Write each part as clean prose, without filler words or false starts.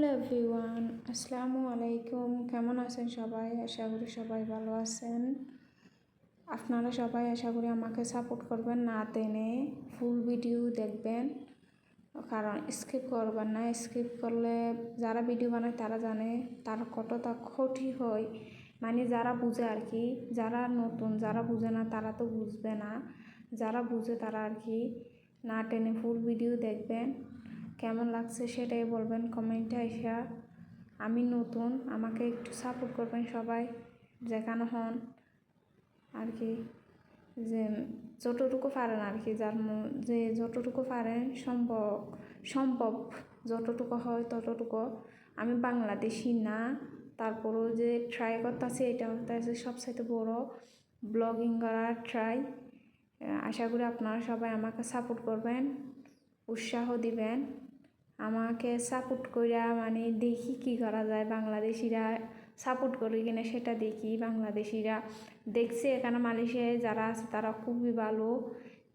Hello everyone, আসসালামু আলাইকুম। কেমন আছেন সবাই? আশা করি সবাই ভালো আছেন। আপনারা সবাই আশা করি আমাকে সাপোর্ট করবেন, না টেনে ফুল ভিডিও দেখবেন, কারণ স্কিপ করবেন না। স্কিপ করলে যারা ভিডিও বানায় তারা জানে তার কতটা ক্ষতি হয়, মানে যারা বুঝে আর কি। যারা নতুন, যারা বুঝে না তারা তো বুঝবে না, যারা বুঝে তারা আর কি না টেনে ফুল ভিডিও দেখবেন। কেমন লাগছে সেটাই বলবেন কমেন্টে আইসা। আমি নতুন, আমাকে একটু সাপোর্ট করবেন সবাই, যেখানে হন আর কি, যে যতটুকু পারেন আর কি, যে যতটুকু পারেন সম্ভব যতটুকু হয় ততটুকু। আমি বাংলাদেশি না, তারপরেও যে ট্রাই করতেছি, এটা হচ্ছে সবচাইতে বড় ব্লগিং করার ট্রাই। আশা করি আপনারা সবাই আমাকে সাপোর্ট করবেন, উৎসাহ দিবেন। আমাকে সাপোর্ট কইরা মানে দেখি কি করা যায়, বাংলাদেশিরা সাপোর্ট করে কিনা সেটা দেখি। বাংলাদেশিরা দেখছে এখানে মালয়েশিয়ায় যারা আছে তারা খুবই ভালো,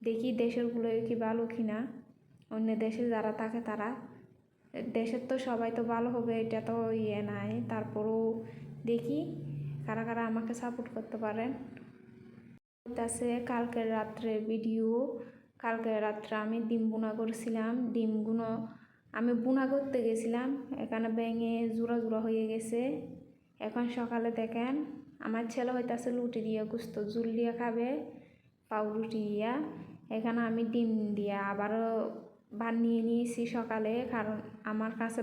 দেখি দেশেরগুলো কি ভালো কিনা। অন্য দেশে যারা থাকে তারা, দেশের তো সবাই তো ভালো হবে এটা তো ইয়ে নাই, তারপরেও দেখি কারা কারা আমাকে সাপোর্ট করতে পারেন। আছে কালকের রাত্রে ভিডিও। কালকে রাত্রে আমি ডিম বুনা করছিলাম। ডিমগুলো আমি বুনা করতে গেছিলাম, এখানে ব্যাঙে জোড়া জোড়া হয়ে গেছে। এখন সকালে দেখেন আমার ছেলে হইতাছে লুটি দিয়ে গুস্ত জুল দিয়ে খাবে, পাউরুটি দিয়া। এখানে আমি ডিম দিয়া আবারও ভাত নিয়ে নিয়েছি সকালে, কারণ আমার কাছে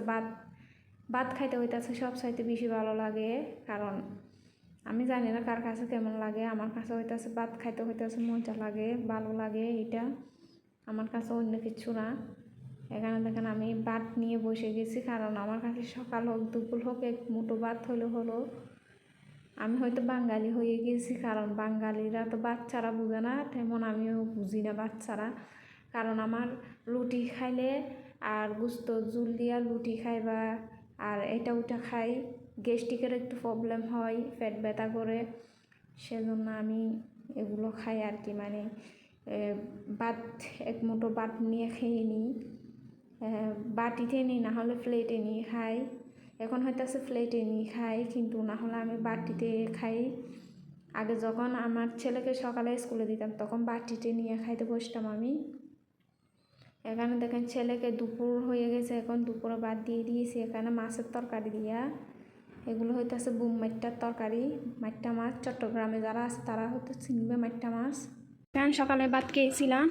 ভাত খাইতে হইতাছে সবচাইতে বেশি ভালো লাগে। কারণ আমি জানি না কার কাছে কেমন লাগে, আমার কাছে হইতাছে ভাত খাইতে হইতাছে মজা লাগে, ভালো লাগে। এটা আমার কাছে অন্য কিছু না। এখানে দেখেন আমি ভাত নিয়ে বসে গেছি, কারণ আমার কাছে সকাল হোক দুপুর হোক এক মুঠো ভাত হলো। আমি হয়তো বাঙালি হয়ে গেছি, কারণ বাঙালিরা তো বাচ্চারা বুঝে না, তেমন আমিও বুঝি না বাচ্চারা। কারণ আমার রুটি খাইলে আর গুস্ত জুল দিয়া রুটি খাইবা আর এটা ওটা খাই, গ্যাস্ট্রিকের একটু প্রবলেম হয়, পেট ব্যথা করে, সেজন্য আমি এগুলো খাই আর কি। মানে ভাত এক মুঠো ভাত নিয়ে খেয়ে নিই, বাটিতে নিই, না হলে প্লেটে নিয়ে খাই। এখন হয়তো প্লেটে নিয়ে খাই, কিন্তু না হলে আমি বাটিতে খাই। আগে যখন আমার ছেলেকে সকালে স্কুলে দিতাম তখন বাটিতে নিয়ে খাইতে বসতাম আমি। এখানে দেখেন ছেলেকে দুপুর হয়ে গেছে, এখন দুপুরে ভাত দিয়ে দিয়েছি। এখানে মাছের তরকারি দিয়া, এগুলো হইতেছে বুম মাট্টার তরকারি, মাট্টা মাছ। চট্টগ্রামে যারা আছে তারা হয়তো চিনবে মাট্টা মাছ। এখন সকালে ভাত খেয়েছিলাম,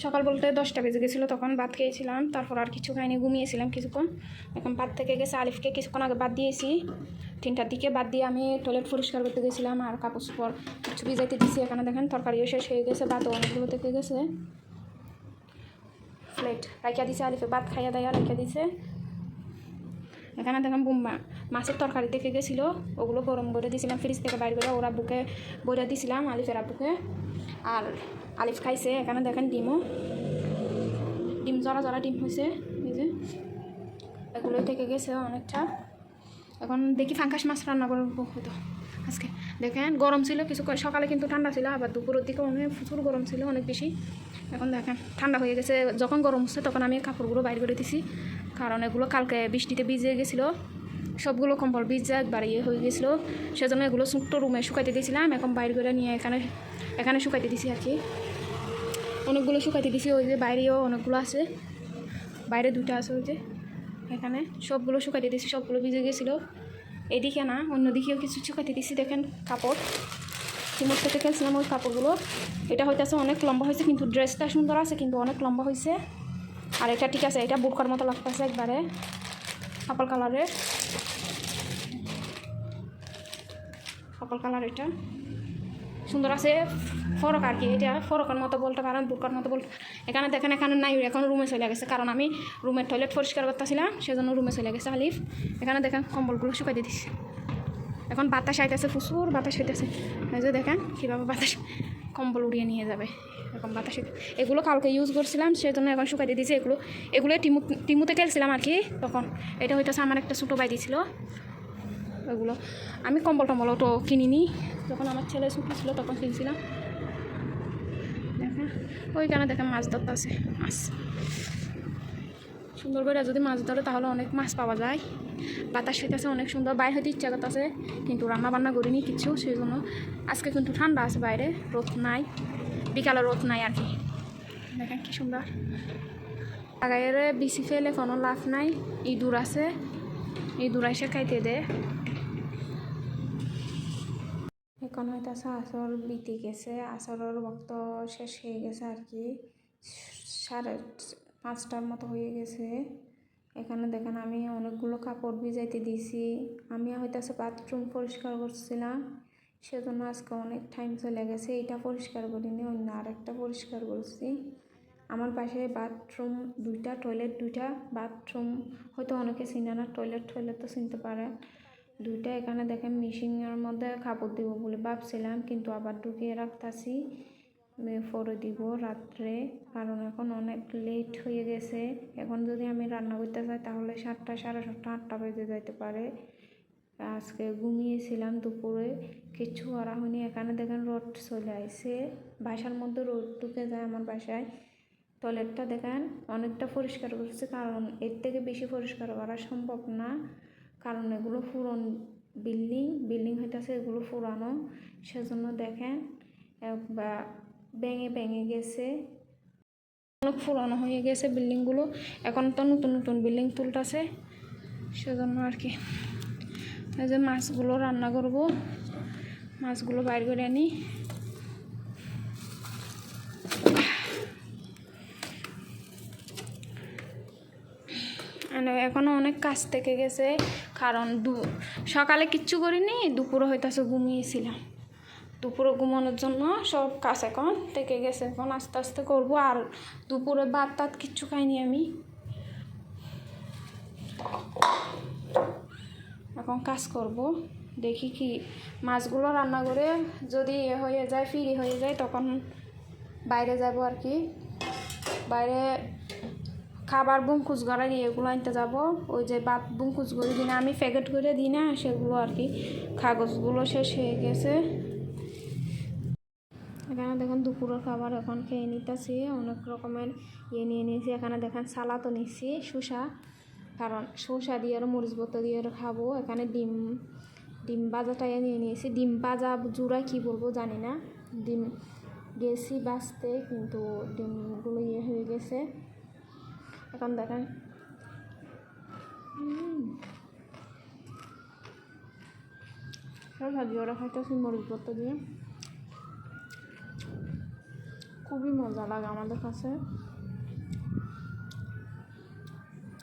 সকাল বলতে 10টা বেজে গেছিলো, তখন ভাত খেয়েছিলাম। তারপর আর কিছু খাইনি, ঘুমিয়েছিলাম কিছুক্ষণ। এখন ভাত থেকে গেছে, আলিফকে কিছুক্ষণ আগে ভাত দিয়েছি, 3টার দিকে ভাত দিয়ে আমি টয়লেট পরিষ্কার করতে গেছিলাম আর কাপড় চোপড় কিছু ভিজাইতে দিয়েছি। এখানে দেখেন তরকারিও শেষ হয়ে গেছে, ভাতও অনেকগুলো থেকে গেছে। প্লেট রাখিয়া দিছে, আলিফে ভাত খাইয়া দাইয়া রাখিয়া দিছে। এখানে দেখেন বুম্বা মাছের তরকারি থেকে গেছিলো, ওগুলো গরম করে দিয়েছিলাম ফ্রিজ থেকে বাইর করে, ওরা বুকে বইরা দিয়েছিলাম আলিফের আব্বুকে, আর আলিফ খাইছে। এখানে দেখেন ডিম জরা জরা ডিম হয়েছে, এই যে এগুলো থেকে গেছে অনেকটা। এখন দেখি ফাঙ্কাস মাছ রান্না করে হতো আজকে। দেখেন গরম ছিল কিছু, সকালে কিন্তু ঠান্ডা ছিল, আবার দুপুরের দিকে অনেক প্রচুর গরম ছিল, অনেক বেশি। এখন দেখেন ঠান্ডা হয়ে গেছে, যখন গরম হচ্ছে তখন আমি কাপড়গুলো বাইর করে দিছি, কারণ এগুলো কালকে বৃষ্টিতে ভিজে গেছিলো, সবগুলো কম্বল ভিজে একবার ইয়ে হয়ে গেছিলো, সেজন্য এগুলো ছোট্ট রুমে শুকাইতে দিয়েছিলাম। এখন বাইর করে নিয়ে এখানে শুকাইতে দিছি আর কি, অনেকগুলো শুকাইতে দিছি। ওই যে বাইরেও অনেকগুলো আছে, বাইরে 2টা আছে, ওই যে এখানে সবগুলো শুকাইতে দিছি, সবগুলো ভিজে গেছিলো। এদিকে না, অন্যদিকেও কিছু শুকাইতে দিছি। দেখেন কাপড় টিমোর থেকে খেলছিলাম ওই কাপড়গুলো। এটা হইতেছে অনেক লম্বা হয়েছে, কিন্তু ড্রেসটা সুন্দর আছে, কিন্তু অনেক লম্বা হয়েছে। আর এটা ঠিক আছে, এটা বুটকার মতো লাগতেছে একবারে, পার্পল কালারের, পার্পল কালার। এটা সুন্দর আছে, ফরক আর কি, এটা ফরকের মতো বলতে পারেন, বুটকার মতো বলতে। এখানে দেখেন এখানে নাই, এখন রুমে চলে গেছে, কারণ আমি রুমের টয়লেট পরিষ্কার করতেছিলাম, সেজন্য রুমে চলে গেছে আলিফ। এখানে দেখেন কম্বলগুলো শুকাইতে দিচ্ছি। এখন বাতাস আইতেছে, প্রচুর বাতাস হইতেছে, এই যে দেখেন কীভাবে বাতাস কম্বল উড়িয়ে নিয়ে যাবে, এরকম বাতাস। এগুলো কালকে ইউজ করছিলাম, সেজন্য এখন শুকাইতে দিয়েছি। এগুলো টিমুতে খেলছিলাম আর কি তখন। এটা হইতেছে আমার একটা ছোটো ভাই দিয়েছিল, ওগুলো আমি কম্বল টম্বলও তো কিনিনি, যখন আমার ছেলে ছুটি ছিল তখন কিনছিলাম। দেখেন ওইখানে দেখেন মাছ ধরতে আছে, মাছ সুন্দর করে যদি মাছ ধরে তাহলে অনেক মাছ পাওয়া যায়। বাতাস হইতেছে অনেক সুন্দর, বাইরে হইতে ইচ্ছা করতেছে কিন্তু রান্না বান্না করিনি কিছু, সেই জন্য আজকে কিন্তু ঠান্ডা আছে, বাইরে রোদ নাই, বিকালে রোদ নাই আর কি। দেখেন কি সুন্দর। লাগাইয়ের বিচি ফেলে কোনো লাভ নাই, ইঁদুর আছে, ইঁদুর এসে খাইতে দেয়। এখন হইতেছে আসর বিতে গেছে, আসরের বক্ত শেষ হয়ে গেছে আর কি, 5:30টার মতো হয়ে গেছে। এখানে দেখেন আমি অনেকগুলো কাপড় ভিজাইতে দিছি। আমি হইতেছে বাথরুম পরিষ্কার করছিলাম, সেজন্য আজকে অনেক টাইম চলে গেছে। এটা পরিষ্কার করিনি, অন্য আরেকটা পরিষ্কার করছি। আমার পাশে বাথরুম 2টা, টয়লেট 2টা, বাথরুম হয়তো অনেকে চিনে না, টয়লেট তো চিনতে পারে 2টা। এখানে দেখেন মেশিনের মধ্যে কাপড় দিব বলে ভাবছিলাম, কিন্তু আবার ঢুকিয়ে রাখতেছি, পরে দিব রাত্রে, কারণ এখন অনেক লেট হয়ে গেছে। এখন যদি আমি রান্না করতে চাই তাহলে 7টা, 7:30, 8টা বেজে যাইতে পারে। আজকে ঘুমিয়েছিলাম দুপুরে, কিছু করা হয়নি। এখানে দেখেন রোদ চলে আসছে, বাসার মধ্যে রোদ ঢুকে যায় আমার বাসায়। টয়লেটটা দেখেন অনেকটা পরিষ্কার করছে, কারণ এর থেকে বেশি পরিষ্কার করা সম্ভব না, কারণ এগুলো পুরনো বিল্ডিং হইতেছে, এগুলো পুরানো, সেজন্য দেখেন ভেঙে গেছে, অনেক পুরানো হয়ে গেছে বিল্ডিংগুলো। এখন তো নতুন বিল্ডিং তুলতেছে, সেজন্য আর কি। এই যে মাছগুলো রান্না করব, মাছগুলো বাইর করে আনি। এখনও অনেক কাজ থেকে গেছে, কারণ সকালে কিচ্ছু করিনি, দুপুরে হইতেছে ঘুমিয়েছিলাম। দুপুরে ঘুমানোর জন্য সব কাজ এখন থেকে গেছে, এখন আস্তে আস্তে করবো। আর দুপুরে ভাত কিচ্ছু খাইনি আমি, এখন কাজ করব। দেখি কি মাছগুলো রান্না করে যদি হয়ে যায়, ফ্রি হয়ে যায়, তখন বাইরে যাব আর কি। বাইরে খাবার বুমকুচ গড়া দিয়ে এগুলো আনতে যাবো। ওই যে ভাত বুমকুচ করে দিই না আমি, প্যাকেট করে দিই না, সেগুলো আর কি। কাগজগুলো শেষ হয়ে গেছে। এখানে দেখুন দুপুরের খাবার এখন খেয়ে নিতেছি, অনেক রকমের নিয়ে নিয়েছি। এখানে দেখেন সালাদও নিচ্ছি, শসা, কারণ শসা দিয়ে আর মরিচ বত্তা দিয়ে খাবো। এখানে ডিম ভাজাটাই নিয়ে নিয়েছি, ডিম ভাজা জুড়া কি বলবো জানি না। ডিম গেছি বাঁচতে, কিন্তু ডিমগুলো হয়ে গেছে। এখন দেখেন ভাজি ওরা খাইতেছি মরিচ বত্তা দিয়ে, খুবই মজা লাগে আমাদের কাছে।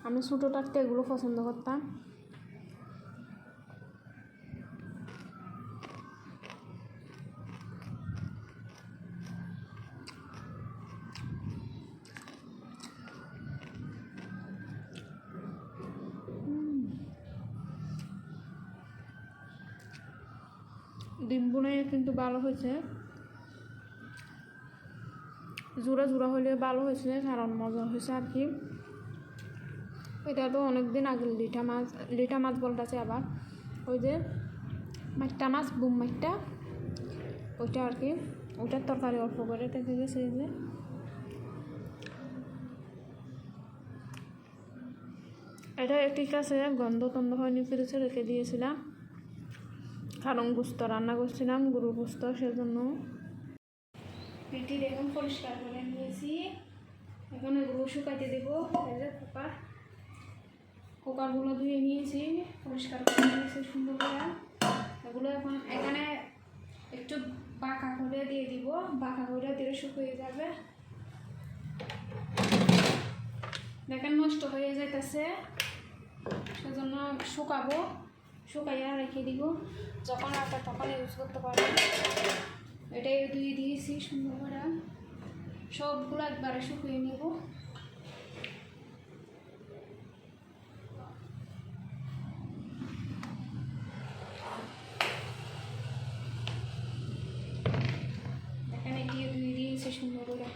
আমি ছোটো থাকতে এগুলো পছন্দ করতাম। ডিমগুলো কিন্তু ভালো হয়েছে, জোড়া হলে ভালো হয়েছে, কারণ মজা হয়েছে আর কি। এটা তো অনেকদিন আগে লিটা মাছ বলতেছে, আবার ওই যে মাছটা মাছ বুম মাছটা, ওইটা আর কি, ওইটার তরকারি অল্প করে থেকে গেছে। যে এটা ঠিক আছে, গন্ধ হয়নি, ফ্রিজে রেখে দিয়েছিলাম, কারণ গোস্ত রান্না করছিলাম, গরুর গোস্ত, সেজন্য। পেটি এখন পরিষ্কার করে নিয়েছি, এখন এগুলো শুকাইতে দেবো। এই যে কুকারগুলো ধুয়ে নিয়েছি, পরিষ্কার করে নিয়েছি সুন্দর করে। এগুলো এখন এখানে একটু বাঁকা করে দিয়ে দিব, বাঁকা করে দিলে শুকিয়ে যাবে। দেখেন নষ্ট হয়ে যাইতেছে, সেজন্য শুকাইয়া রেখে দিব, যখন রাখা তখন ইউজ করতে পারবো। এটাই ধুয়ে দিয়েছি সুন্দর করে, সবগুলো একবারে শুকিয়ে নিব। এখানে ধুয়ে দিয়েছি সুন্দর করে,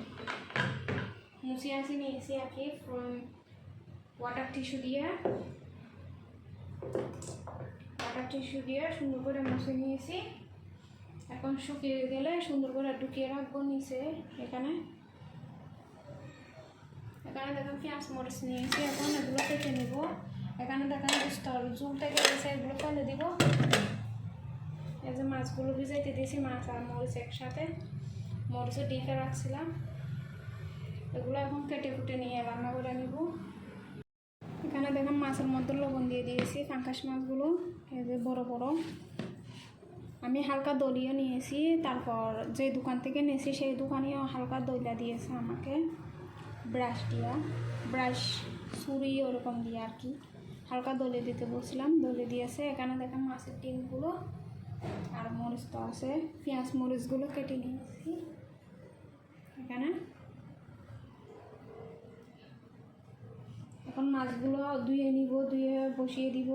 মুছে নিয়েছি আর কি, ওয়াটার টিস্যু দিয়ে সুন্দর করে মুছে নিয়েছি। এখন শুকিয়ে গেলে সুন্দর করে ঢুকিয়ে রাখবো নিচে। এখানে এখানে দেখেন পেঁয়াজ মরিচ নিয়েছি, এখন এগুলো কেটে নেব। এখানে দেখেন স্তর ঝুল থেকে গেছে, এগুলো ফেলে দিব। এই যে মাছগুলো ভিজাইতে দিয়েছি, মাছ আর মরিচ একসাথে, মরিচও ডিপে রাখছিলাম। এগুলো এখন কেটে কুটে নিয়ে রান্না করে নিব। এখানে দেখেন মাছের মধ্যে লবণ দিয়ে দিয়েছি, পাঙ্গাস মাছগুলো এই যে বড় বড়। আমি হালকা দলিও নিয়েছি, তারপর যে দোকান থেকে নিয়েছি সেই দোকানেও হালকা দইলা দিয়েছে আমাকে, ব্রাশ দিয়া, ব্রাশ ছুরি ওরকম দিয়ে আর কি, হালকা দলে দিতে বলছিলাম, দলে দিয়েছে। এখানে দেখেন মাছের ডিমগুলো আর মরিচ তো আছে, পেঁয়াজ মরিচগুলো কেটে নিয়েছি। এখানে এখন মাছগুলো ধুয়ে নিব, ধুয়ে বসিয়ে দিব।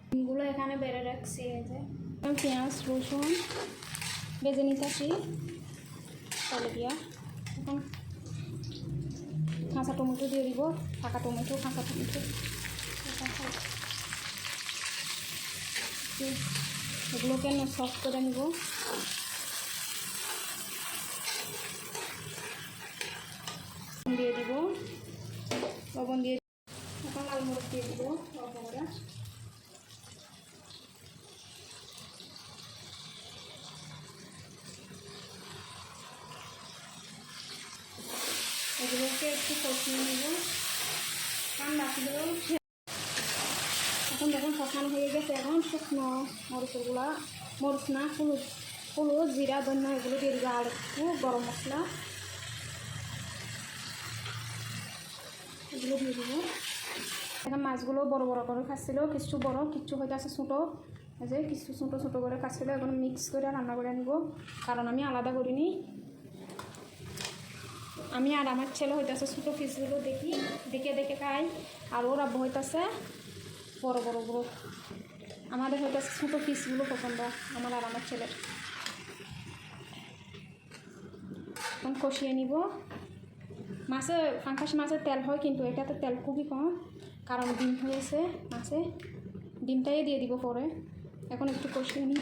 ডিমগুলো এখানে বেড়ে রাখছি। এই যে পেঁয়াজ রসুন বেজে নিতেছি তেলে দিয়া। এখন কাঁচা টমেটো দিয়ে দিব, পাকা টমেটো, কাঁচা টমেটো। এগুলোকে সফট করে নিব। দিয়ে দিব লবণ দিয়ে, এখন লাল মরিচ দিয়ে দিব অল্প করে। এগুলোকে একটু কষিয়ে নেব, ঠান্ডা দিলেও। এখন দেখুন কষানো হয়ে গেছে। এখন শুকনো মরিচগুলা, মরিচ না, হলুদ, হলুদ, জিরা, ধনিয়া এগুলো দিয়ে দিব, আর একটু গরম মশলা এগুলো দিয়ে দিব। এখন মাছগুলো বড় বড় করে খাচ্ছিল, কিছু বড়, কিছু হয়তো আছে ছোটো। এই যে কিছু ছোটো ছোটো করে খাচ্ছিল, এখন মিক্স করে রান্না করে নিব, কারণ আমি আলাদা করিনি। আমি আর আমার ছেলে হইতেছে ছোটো পিসগুলো দেখে দেখে খাই, আর ওরা হইতেছে বড় বড় বড়। আমাদের হইতেছে ছোটো পিসগুলো পছন্দ, আমার আর আমার ছেলের। এখন কষিয়ে নিব। মাছে পাঙ্গাস মাছের তেল হয়, কিন্তু এটাতে তেল খুবই কম, কারণ ডিম হয়েছে মাছে। ডিমটাই দিয়ে দিব পরে। এখন একটু কষিয়ে নিই,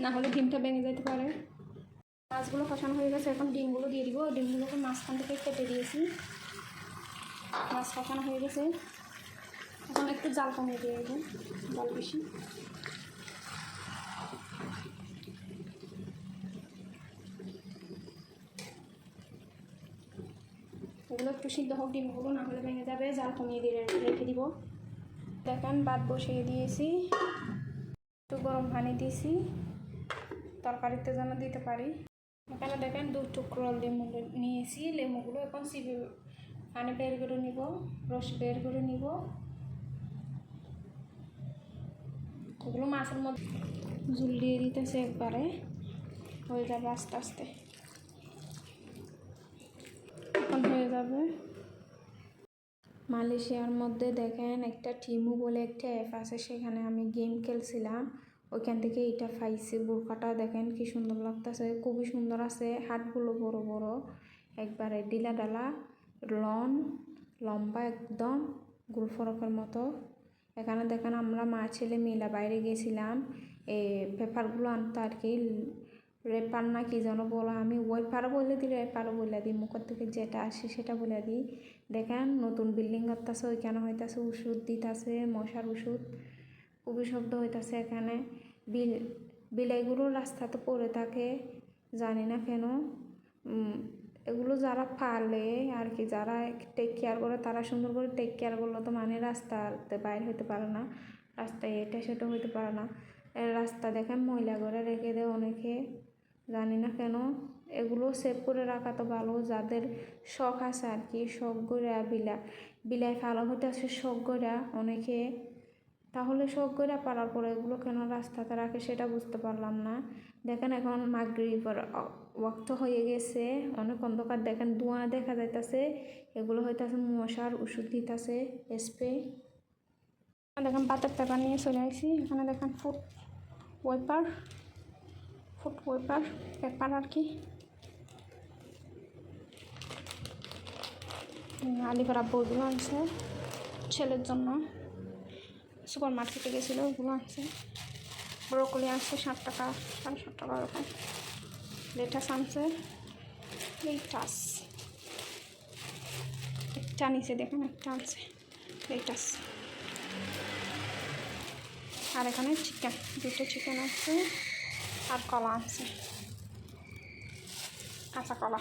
না হলে ডিমটা ভেঙে যেতে পারে। মাছগুলো কষানো হয়ে গেছে, এখন ডিমগুলো দিয়ে দিব। ডিমগুলোকে মাঝখান থেকে কেটে দিয়েছি। মাছ কষানো হয়ে গেছে, এখন একটু জাল কমিয়ে দিয়ে দেবো, জাল বেশি। এগুলো একটু সিদ্ধ হোক ডিমগুলো, না হলে ভেঙে যাবে। জাল কমিয়ে দিয়ে রেখে দিব। দেখেন ভাত বসিয়ে দিয়েছি, একটু গরম পানি দিয়েছি তরকারিতে যেন দিতে পারি। এখানে দেখেন 2 টুকরো লেবু নিয়েছি। লেবুগুলো এখন চিপে পানি বের করে নিব, রস বের করে নিব। এগুলো মাছের মধ্যে ঝুল দিয়ে দিতেছে, একবারে হয়ে যাবে আস্তে আস্তে। এখন হয়ে যাবে। মালয়েশিয়ার মধ্যে দেখেন একটা টিমু বলে একটা অ্যাপ আছে, সেখানে আমি গেম খেলছিলাম, ওইখান থেকে এটা পাইছি। বোরকাটা দেখেন কি সুন্দর লাগতেছে, খুবই সুন্দর আছে। হাতগুলো বড় বড়, একবারে ডিলা ডালা, লম্বা একদম, গোল ফরকের মতো। এখানে দেখেন আমরা মা ছেলে মিলা বাইরে গেছিলাম এই পেপারগুলো আনতে আর কি। রেপার না কি যেন বলো, আমি ওয়েপারও বলে দিই, রেপারও বলে দিই, মুখের থেকে যেটা আসে সেটা বলে দিই। দেখেন নতুন বিল্ডিং করতেছে, ওইখানে হইতেছে ওষুধ দিতেছে, মশার ওষুধ, খুবই শব্দ হইতেছে। এখানে বিলাইগুলো রাস্তাতে পড়ে থাকে, জানি না কেন। এগুলো যারা পালে আর কি, যারা টেক কেয়ার করে, তারা সুন্দর করে টেক কেয়ার করলো তো মানে রাস্তাতে বাইরে হইতে পারে না, রাস্তায় এটা সেটা হইতে পারে না। রাস্তা দেখেন ময়লা করে রেখে দেয় অনেকে, জানি না কেন। এগুলো সেভ করে রাখা তো ভালো, যাদের শখ আছে আর কি, শখ করে বিলাই ফালা হইতে আছে শখ করে অনেকে। তাহলে শখ করে পারার পরে এগুলো কেন রাস্তাতে রাখে সেটা বুঝতে পারলাম না। দেখেন এখন মাগরিবের ওয়াক্ত হয়ে গেছে, অনেক অন্ধকার। দেখেন ধোঁয়া দেখা যাইতেছে, এগুলো হইতেছে মশার ওষুধ দিতেছে, স্প্রে। দেখেন পাতের পেপার নিয়ে চলে আসি। এখানে দেখেন ফুড ওয়েপার পেপার আর কি। আলিফার আব্বু ওগুলো আনছে ছেলের জন্য, সুপার মার্কেটে গেছিলো, ওগুলো আনছে। ব্রোকলি আনছে 60 টাকা, 7.5 টাকা ওরকম। লেটাস আনছে, লেটাস। এক্সট্রা নিচে দেখেন একটা আছে এইটা আছে। আর এখানে চিকেন, দুটো চিকেন আছে আর কলা আছে, কাঁচা কলা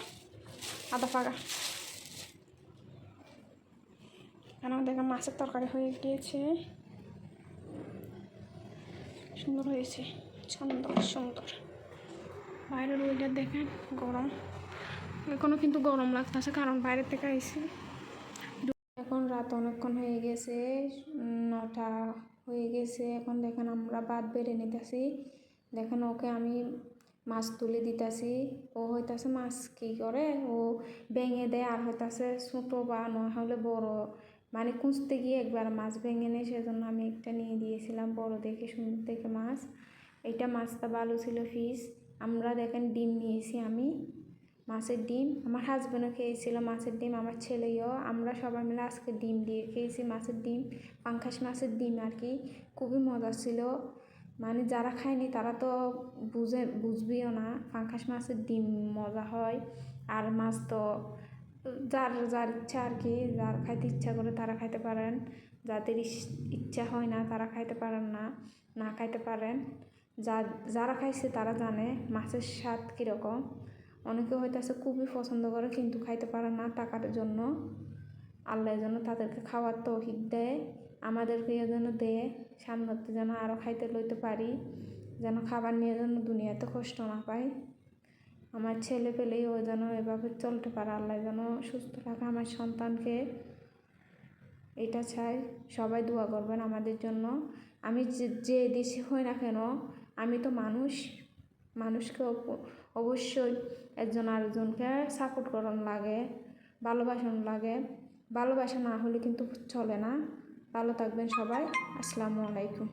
আদা পাকা। এখানেও দেখেন মাছের তরকারি হয়ে গিয়েছে, সুন্দর হয়েছে, সুন্দর সুন্দর। বাইরের ওয়েদার দেখেন গরম, এখনও কিন্তু গরম লাগতেছে কারণ বাইরের থেকে আইসি। এখন রাত অনেকক্ষণ হয়ে গেছে, 9টা হয়ে গেছে। এখন দেখেন আমরা ভাত বেড়ে নিতেছি। দেখেন ওকে আমি মাছ তুলে দিতেছি, ও হইতাছে মাছ কী করে ও ভেঙে দেয়, আর হইতাছে ছোটো বা নয় হলে বড়, মানে খুঁজতে গিয়ে একবার মাছ ভেঙে নেয়, সেজন্য আমি একটা নিয়ে দিয়েছিলাম বড় দেখে সুন্দর দেখে মাছ। এইটা মাছটা ভালো ছিল ফিস। আমরা দেখেন ডিম নিয়েছি, আমি মাছের ডিম, আমার হাজব্যান্ডও খেয়েছিল মাছের ডিম, আমার ছেলেও, আমরা সবাই মিলে আজকে ডিম দিয়ে খেয়েছি মাছের ডিম, পাঙ্খাস মাছের ডিম আর কি, খুবই মজা ছিল। মানে যারা খায়নি তারা তো বুঝবেও না পাঙ্খাস মাছের ডিম মজা হয়। আর মাছ তো যার যার ইচ্ছা আর কি, যার খাইতে ইচ্ছা করে তারা খাইতে পারেন, যাদের ইচ্ছা হয় না তারা খাইতে পারেন না, না খাইতে পারেন। যারা খাইছে তারা জানে মাছের স্বাদ কীরকম। অনেকে হয়তো খুবই পছন্দ করে কিন্তু খাইতে পারে না টাকার জন্য। আল্লাহ যেন তাদেরকে খাওয়ার তৌফিক দেয়, আমাদেরকে যেন দেয়, সামনেতে যেন আরও খাইতে লইতে পারি, যেন খাবার নিয়ে যেন দুনিয়াতে কষ্ট না পায়। আমার ছেলে পেলেই ও যেন এভাবে চলতে পারে, আল্লাহ যেন সুস্থ রাখে আমার সন্তানকে, এটা চাই। সবাই দোয়া করবেন আমাদের জন্য। আমি যে দেশে হই না কেন, আমি তো মানুষকে অবশ্যই একজন আরেকজনকে সাপোর্ট করার লাগে, ভালোবাসান লাগে, ভালোবাসা না হলে কিন্তু চলে না। ভালো থাকবেন সবাই, আসসালামু আলাইকুম।